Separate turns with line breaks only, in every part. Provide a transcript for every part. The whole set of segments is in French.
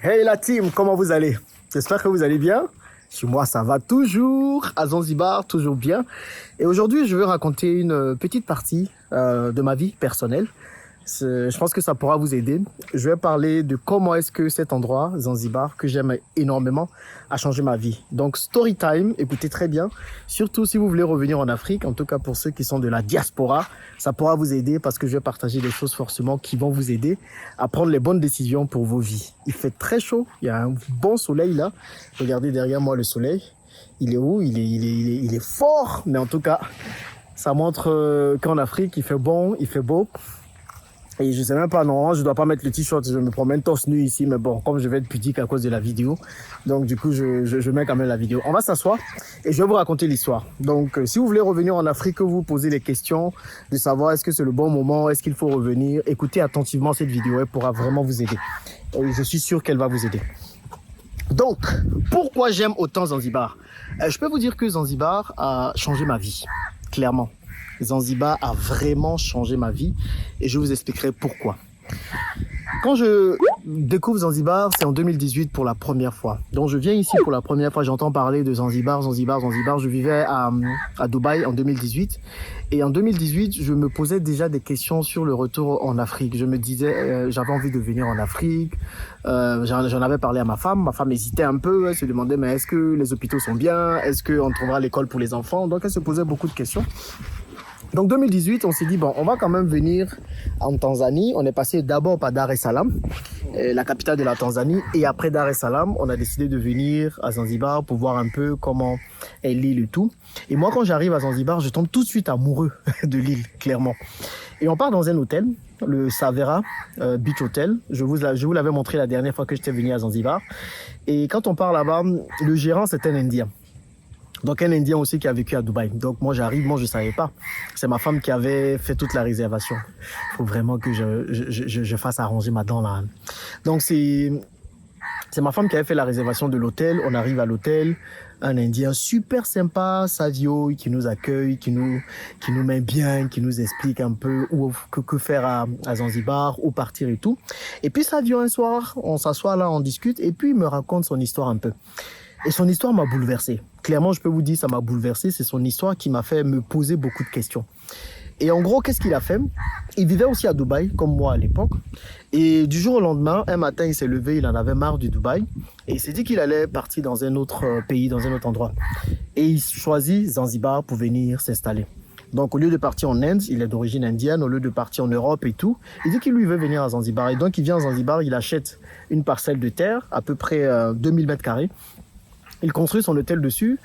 Hey la team, comment vous allez? J'espère que vous allez bien. Chez moi, ça va toujours. À Zanzibar, toujours bien. Et aujourd'hui, je vais raconter une petite partie de ma vie personnelle. Je pense que ça pourra vous aider. Je vais parler de comment est-ce que cet endroit, Zanzibar, que j'aime énormément, a changé ma vie. Donc, story time, écoutez très bien. Surtout si vous voulez revenir en Afrique, en tout cas pour ceux qui sont de la diaspora, ça pourra vous aider parce que je vais partager des choses forcément qui vont vous aider à prendre les bonnes décisions pour vos vies. Il fait très chaud, il y a un bon soleil là. Regardez derrière moi le soleil. Il est où? Il est fort, mais en tout cas, ça montre qu'en Afrique, il fait bon, il fait beau. Et je sais même pas, non, je dois pas mettre le t-shirt, je me promène torse nu ici, mais bon, comme je vais être pudique à cause de la vidéo, donc du coup, je mets quand même la vidéo. On va s'asseoir et je vais vous raconter l'histoire. Donc, si vous voulez revenir en Afrique, que vous posez les questions de savoir est-ce que c'est le bon moment, est-ce qu'il faut revenir, écoutez attentivement cette vidéo, elle pourra vraiment vous aider. Et je suis sûr qu'elle va vous aider. Donc, pourquoi j'aime autant Zanzibar? Je peux vous dire que Zanzibar a changé ma vie, clairement. Zanzibar a vraiment changé ma vie et je vous expliquerai pourquoi. Quand je découvre Zanzibar, c'est en 2018 pour la première fois. Donc je viens ici pour la première fois, j'entends parler de Zanzibar. Je vivais à Dubaï en 2018. Et en 2018, je me posais déjà des questions sur le retour en Afrique. Je me disais, j'avais envie de venir en Afrique. J'en avais parlé à ma femme. Ma femme hésitait un peu. Elle se demandait, mais est-ce que les hôpitaux sont bien? Est-ce qu'on trouvera l'école pour les enfants? Donc elle se posait beaucoup de questions. Donc 2018, on s'est dit, bon, on va quand même venir en Tanzanie. On est passé d'abord par Dar es Salaam, la capitale de la Tanzanie. Et après Dar es Salaam, on a décidé de venir à Zanzibar pour voir un peu comment est l'île et tout. Et moi, quand j'arrive à Zanzibar, je tombe tout de suite amoureux de l'île, clairement. Et on part dans un hôtel, le Savera Beach Hotel. Je vous l'avais montré la dernière fois que j'étais venu à Zanzibar. Et quand on part là-bas, le gérant, c'est un Indien. Donc un Indien aussi qui a vécu à Dubaï. Donc moi j'arrive, moi je savais pas. C'est ma femme qui avait fait toute la réservation. Il faut vraiment que je fasse arranger ma dent là. Donc c'est ma femme qui avait fait la réservation de l'hôtel. On arrive à l'hôtel, un Indien super sympa, Savio, qui nous accueille, qui nous met bien, qui nous explique un peu que faire à Zanzibar, où partir et tout. Et puis Savio un soir, on s'assoit là, on discute et puis il me raconte son histoire un peu. Et son histoire m'a bouleversé. Clairement, je peux vous dire, ça m'a bouleversé. C'est son histoire qui m'a fait me poser beaucoup de questions. Et en gros, qu'est-ce qu'il a fait? Il vivait aussi à Dubaï, comme moi à l'époque. Et du jour au lendemain, un matin, il s'est levé, il en avait marre du Dubaï. Et il s'est dit qu'il allait partir dans un autre pays, dans un autre endroit. Et il choisit Zanzibar pour venir s'installer. Donc, au lieu de partir en Inde, il est d'origine indienne, au lieu de partir en Europe et tout, il dit qu'il lui veut venir à Zanzibar. Et donc, il vient à Zanzibar, il achète une parcelle de terre, à peu près 2000 mètres carrés. Il construit son hôtel dessus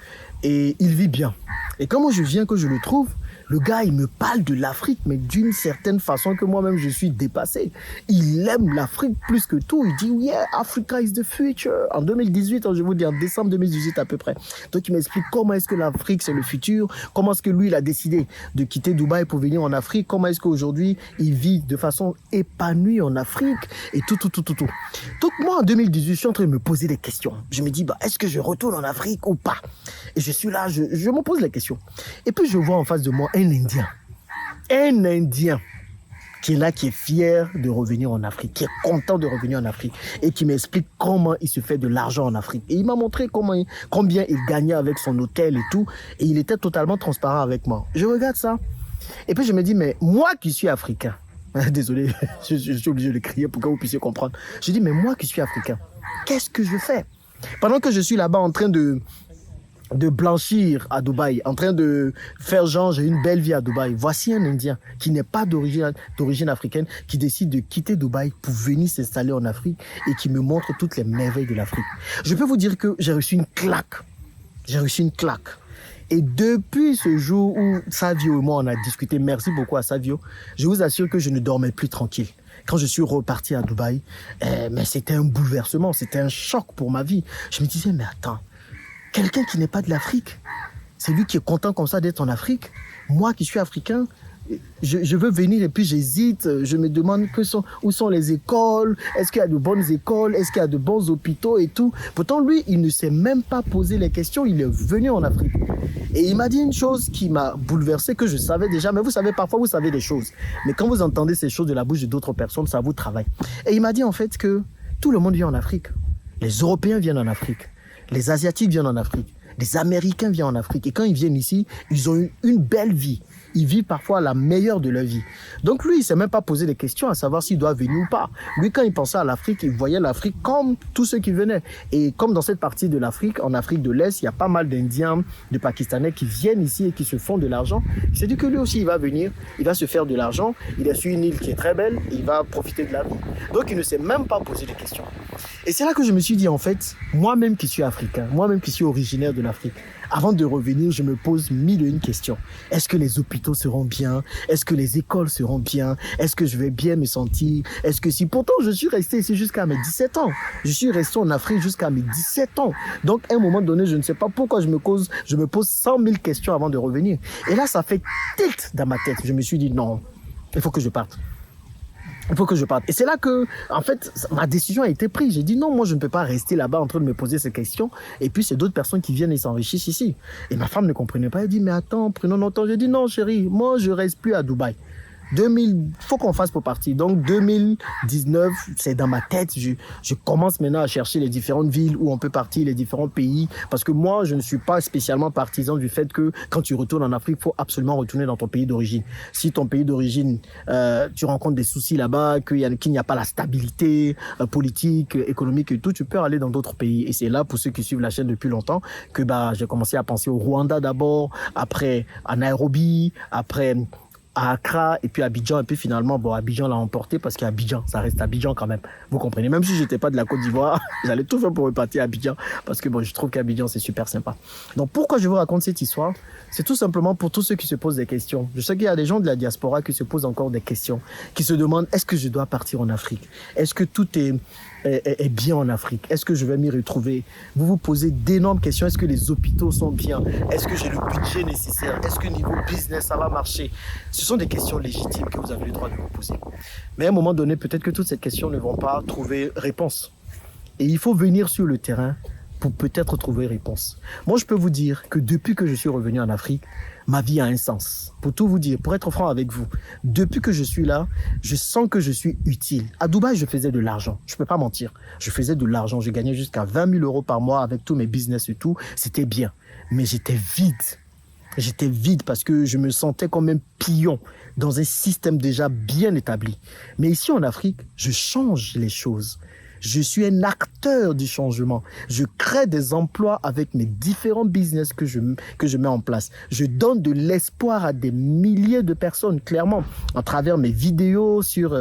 et il vit bien. Et quand moi je viens, que je le trouve, le gars, il me parle de l'Afrique, mais d'une certaine façon que moi-même, je suis dépassé. Il aime l'Afrique plus que tout. Il dit, yeah, Africa is the future. En 2018, je vous dis, en décembre 2018 à peu près. Donc, il m'explique comment est-ce que l'Afrique, c'est le futur. Comment est-ce que lui, il a décidé de quitter Dubaï pour venir en Afrique. Comment est-ce qu'aujourd'hui, il vit de façon épanouie en Afrique. Et tout. Donc, moi, en 2018, je suis en train de me poser des questions. Je me dis, bah, est-ce que je retourne en Afrique ou pas? Et je suis là, je me pose les questions. Et puis, je vois en face de moi un Indien qui est là, qui est fier de revenir en Afrique, qui est content de revenir en Afrique et qui m'explique comment il se fait de l'argent en Afrique. Et il m'a montré combien il gagnait avec son hôtel et tout. Et il était totalement transparent avec moi. Je regarde ça. Et puis je me dis, mais moi qui suis africain, désolé, je suis obligé de crier pour que vous puissiez comprendre. Je dis, mais moi qui suis africain, qu'est-ce que je fais? Pendant que je suis là-bas en train de blanchir à Dubaï, en train de faire genre j'ai une belle vie à Dubaï. Voici un Indien qui n'est pas d'origine africaine, qui décide de quitter Dubaï pour venir s'installer en Afrique et qui me montre toutes les merveilles de l'Afrique. Je peux vous dire que j'ai reçu une claque. Et depuis ce jour où Savio et moi on a discuté, merci beaucoup à Savio, je vous assure que je ne dormais plus tranquille. Quand je suis reparti à Dubaï, mais c'était un bouleversement, c'était un choc pour ma vie. Je me disais, mais attends, quelqu'un qui n'est pas de l'Afrique, c'est lui qui est content comme ça d'être en Afrique. Moi qui suis africain, je veux venir et puis j'hésite. Je me demande où sont les écoles. Est-ce qu'il y a de bonnes écoles? Est-ce qu'il y a de bons hôpitaux et tout? Pourtant, lui, il ne s'est même pas posé les questions. Il est venu en Afrique. Et il m'a dit une chose qui m'a bouleversé, que je savais déjà. Mais vous savez, parfois, vous savez des choses. Mais quand vous entendez ces choses de la bouche d'autres personnes, ça vous travaille. Et il m'a dit en fait que tout le monde vit en Afrique. Les Européens viennent en Afrique. Les Asiatiques viennent en Afrique. Les Américains viennent en Afrique. Et quand ils viennent ici, ils ont une belle vie. Ils vivent parfois la meilleure de leur vie. Donc lui, il ne s'est même pas posé des questions à savoir s'il doit venir ou pas. Lui, quand il pensait à l'Afrique, il voyait l'Afrique comme tous ceux qui venaient. Et comme dans cette partie de l'Afrique, en Afrique de l'Est, il y a pas mal d'Indiens, de Pakistanais qui viennent ici et qui se font de l'argent. Il s'est dit que lui aussi, il va venir, il va se faire de l'argent. Il est sur une île qui est très belle, il va profiter de la vie. Donc il ne s'est même pas posé de questions. Et c'est là que je me suis dit, en fait, moi-même qui suis africain, moi-même qui suis originaire de l'Afrique, avant de revenir, je me pose mille et une questions. Est-ce que les hôpitaux seront bien? Est-ce que les écoles seront bien? Est-ce que je vais bien me sentir? Est-ce que si... Pourtant, je suis resté ici jusqu'à mes 17 ans. Je suis resté en Afrique jusqu'à mes 17 ans. Donc, à un moment donné, je ne sais pas pourquoi je me pose 100 000 questions avant de revenir. Et là, ça fait tilt dans ma tête. Je me suis dit, non, il faut que je parte. Il faut que je parte. Et c'est là que, en fait, ma décision a été prise. J'ai dit non, moi, je ne peux pas rester là-bas en train de me poser ces questions. Et puis, c'est d'autres personnes qui viennent et s'enrichissent ici. Et ma femme ne comprenait pas. Elle dit, mais attends, prenons notre temps. J'ai dit, non, chérie, moi, je reste plus à Dubaï. 2000, faut qu'on fasse pour partir. Donc 2019, c'est dans ma tête. Je commence maintenant à chercher les différentes villes où on peut partir, les différents pays. Parce que moi, je ne suis pas spécialement partisan du fait que quand tu retournes en Afrique, il faut absolument retourner dans ton pays d'origine. Si ton pays d'origine, tu rencontres des soucis là-bas, qu'il n'y a pas la stabilité politique, économique et tout, tu peux aller dans d'autres pays. Et c'est là, pour ceux qui suivent la chaîne depuis longtemps, que j'ai commencé à penser au Rwanda d'abord, après à Nairobi, après à Accra et puis Abidjan, et puis finalement Abidjan l'a emporté parce qu'Abidjan, ça reste Abidjan quand même, vous comprenez, même si j'étais pas de la Côte d'Ivoire, j'allais tout faire pour repartir à Abidjan parce que je trouve qu'Abidjan c'est super sympa. Donc pourquoi je vous raconte cette histoire? C'est tout simplement pour tous ceux qui se posent des questions. Je sais qu'il y a des gens de la diaspora qui se posent encore des questions, qui se demandent, est-ce que je dois partir en Afrique? Est-ce que tout est bien en Afrique? Est-ce que je vais m'y retrouver? Vous vous posez d'énormes questions. Est-ce que les hôpitaux sont bien? Est-ce que j'ai le budget nécessaire? Est-ce que niveau business, ça va marcher? Ce sont des questions légitimes que vous avez le droit de vous poser. Mais à un moment donné, peut-être que toutes ces questions ne vont pas trouver réponse. Et il faut venir sur le terrain pour peut-être trouver réponse. Moi, je peux vous dire que depuis que je suis revenu en Afrique, ma vie a un sens. Pour tout vous dire, pour être franc avec vous, depuis que je suis là, je sens que je suis utile. À Dubaï, je faisais de l'argent. Je ne peux pas mentir. Je faisais de l'argent. Je gagnais jusqu'à 20 000 euros par mois avec tous mes business et tout. C'était bien. Mais j'étais vide. J'étais vide parce que je me sentais comme un pion dans un système déjà bien établi. Mais ici en Afrique, je change les choses. Je suis un acteur du changement. Je crée des emplois avec mes différents business que je mets en place. Je donne de l'espoir à des milliers de personnes, clairement, à travers mes vidéos sur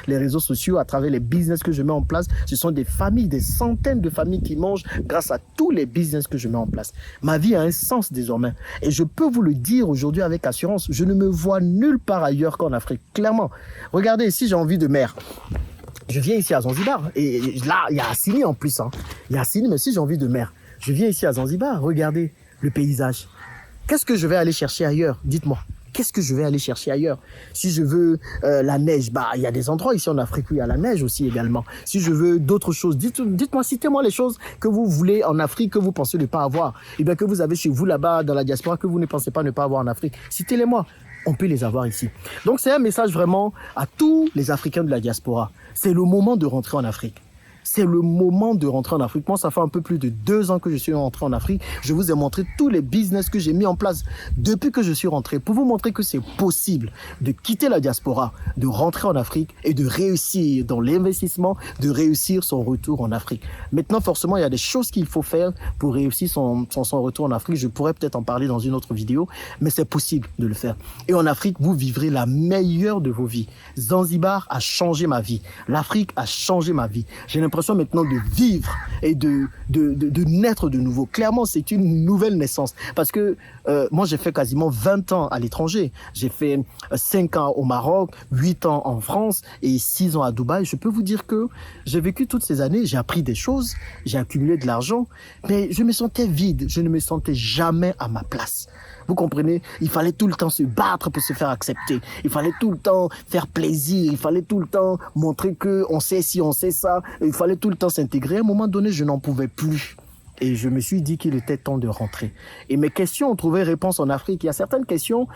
les réseaux sociaux, à travers les business que je mets en place. Ce sont des familles, des centaines de familles qui mangent grâce à tous les business que je mets en place. Ma vie a un sens désormais. Et je peux vous le dire aujourd'hui avec assurance, je ne me vois nulle part ailleurs qu'en Afrique, clairement. Regardez, ici, j'ai envie de mer. Je viens ici à Zanzibar, et là, il y a Assini en plus. Il y a Assini, mais si j'ai envie de mer, je viens ici à Zanzibar, regardez le paysage. Qu'est-ce que je vais aller chercher ailleurs? Dites-moi. Qu'est-ce que je vais aller chercher ailleurs? Si je veux la neige, il y a des endroits ici en Afrique où il y a la neige aussi également. Si je veux d'autres choses, dites-moi, citez-moi les choses que vous voulez en Afrique, que vous pensez ne pas avoir. Et bien que vous avez chez vous là-bas, dans la diaspora, que vous ne pensez pas ne pas avoir en Afrique. Citez-les-moi. On peut les avoir ici. Donc c'est un message vraiment à tous les Africains de la diaspora. C'est le moment de rentrer en Afrique. C'est le moment de rentrer en Afrique. Moi, ça fait un peu plus de 2 ans que je suis rentré en Afrique. Je vous ai montré tous les business que j'ai mis en place depuis que je suis rentré pour vous montrer que c'est possible de quitter la diaspora, de rentrer en Afrique et de réussir dans l'investissement, de réussir son retour en Afrique. Maintenant, forcément, il y a des choses qu'il faut faire pour réussir son retour en Afrique. Je pourrais peut-être en parler dans une autre vidéo, mais c'est possible de le faire. Et en Afrique, vous vivrez la meilleure de vos vies. Zanzibar a changé ma vie. L'Afrique a changé ma vie. J'ai l'impression maintenant de vivre et de naître de nouveau. Clairement, c'est une nouvelle naissance. Parce que moi, j'ai fait quasiment 20 ans à l'étranger. J'ai fait 5 ans au Maroc, 8 ans en France et 6 ans à Dubaï. Je peux vous dire que j'ai vécu toutes ces années, j'ai appris des choses, j'ai accumulé de l'argent, mais je me sentais vide. Je ne me sentais jamais à ma place. Vous comprenez? Il fallait tout le temps se battre pour se faire accepter. Il fallait tout le temps faire plaisir. Il fallait tout le temps montrer qu'on sait ci, on sait ça. Il fallait tout le temps s'intégrer. À un moment donné, je n'en pouvais plus. Et je me suis dit qu'il était temps de rentrer. Et mes questions ont trouvé réponse en Afrique. Il y a certaines questions,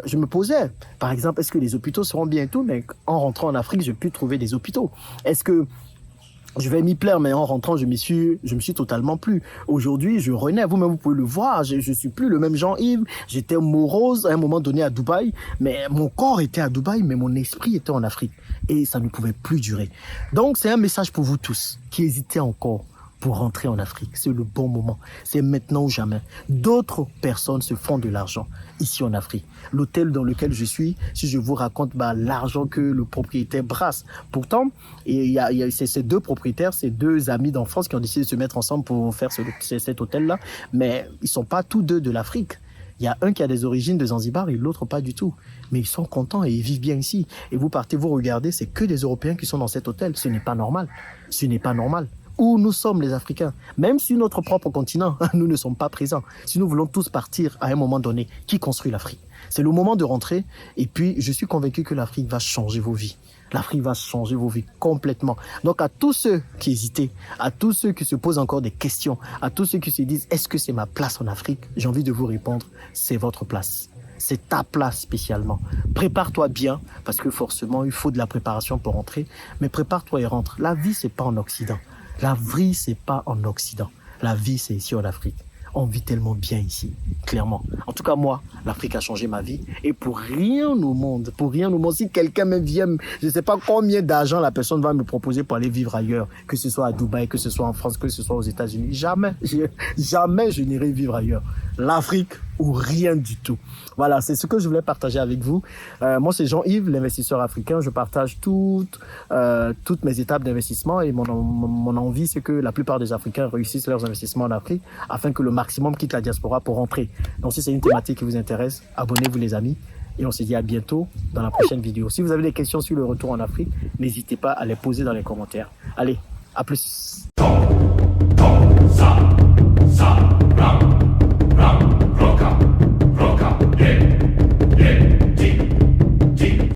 je me posais. Par exemple, est-ce que les hôpitaux seront bien et tout? Mais en rentrant en Afrique, j'ai pu trouver des hôpitaux. Est-ce que Je vais m'y plaire, mais en rentrant, je me suis totalement plu. Aujourd'hui, je renais, vous-même, vous pouvez le voir, je suis plus le même Jean-Yves. J'étais morose à un moment donné à Dubaï, mais mon corps était à Dubaï, mais mon esprit était en Afrique. Et ça ne pouvait plus durer. Donc, c'est un message pour vous tous qui hésitez encore pour rentrer en Afrique. C'est le bon moment. C'est maintenant ou jamais. D'autres personnes se font de l'argent ici en Afrique. L'hôtel dans lequel je suis, si je vous raconte l'argent que le propriétaire brasse. Pourtant, ces deux propriétaires, ces deux amis d'enfance qui ont décidé de se mettre ensemble pour faire cet hôtel-là, mais ils ne sont pas tous deux de l'Afrique. Il y a un qui a des origines de Zanzibar et l'autre pas du tout. Mais ils sont contents et ils vivent bien ici. Et vous partez, vous regardez, c'est que des Européens qui sont dans cet hôtel. Ce n'est pas normal. Ce n'est pas normal. Où nous sommes les Africains, même si notre propre continent, nous ne sommes pas présents. Si nous voulons tous partir à un moment donné, qui construit l'Afrique? C'est le moment de rentrer et puis je suis convaincu que l'Afrique va changer vos vies. L'Afrique va changer vos vies complètement. Donc à tous ceux qui hésitaient, à tous ceux qui se posent encore des questions, à tous ceux qui se disent est-ce que c'est ma place en Afrique? J'ai envie de vous répondre, c'est votre place. C'est ta place spécialement. Prépare-toi bien, parce que forcément, il faut de la préparation pour rentrer. Mais prépare-toi et rentre. La vie, c'est pas en Occident. La vie, c'est pas en Occident. La vie, c'est ici en Afrique. On vit tellement bien ici, clairement. En tout cas, moi, l'Afrique a changé ma vie. Et pour rien au monde, si quelqu'un me vient, je ne sais pas combien d'argent la personne va me proposer pour aller vivre ailleurs, que ce soit à Dubaï, que ce soit en France, que ce soit aux États-Unis, jamais je n'irai vivre ailleurs. L'Afrique ou rien du tout. Voilà, c'est ce que je voulais partager avec vous. Moi, c'est Jean-Yves, l'investisseur africain. Je partage toutes mes étapes d'investissement et mon envie, c'est que la plupart des Africains réussissent leurs investissements en Afrique afin que le maximum quitte la diaspora pour rentrer. Donc, si c'est une thématique qui vous intéresse, abonnez-vous les amis et on se dit à bientôt dans la prochaine vidéo. Si vous avez des questions sur le retour en Afrique, n'hésitez pas à les poser dans les commentaires. Allez, à plus.